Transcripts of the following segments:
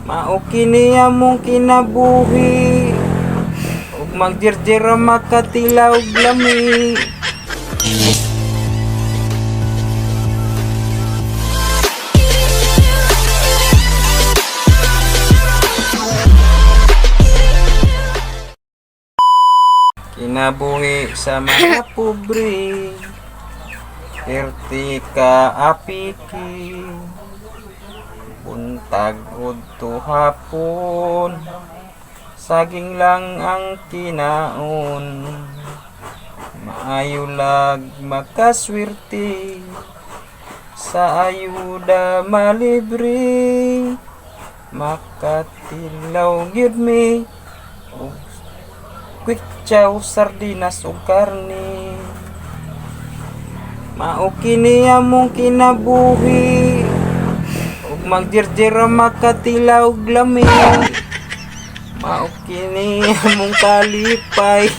Mao kini among kinabuhi, ug magjerjera makatilaw og lami. Kinabuhi sa mga pobre, perti ka apiki, buntag udto hapon, saging lang ang kinaon. Maayo lag makaswerte, sa ayuda malibre, makatilaw gyud mi ug quick chow, sardinas ug karne. Mao kini among kinabuhi, ug magjerjera makatilaw og lami. Mao kini among kalipay,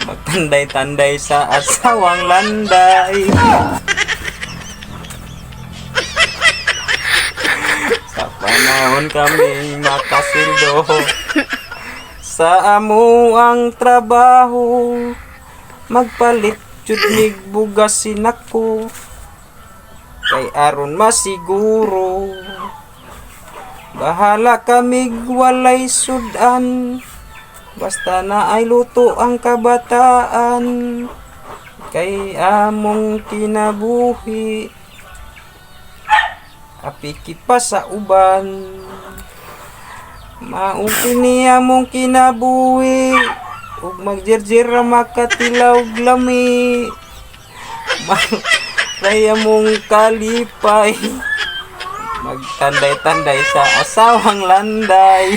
magtanday-tanday sa asawang landay. Sa panahon kami makasildo, sa amo ang trabaho, magpalit jud mig bugasin ako, kay aron masiguro. Bahala kamig walay sudan, basta na ay luto ang kabataan, kay among kinabuhi, apiki pa sa uban. Mao kini among kinabuhi, ug magjerjera makatilaw og lami. Kay among kalipay, magtanday-tanday sa asawang landay.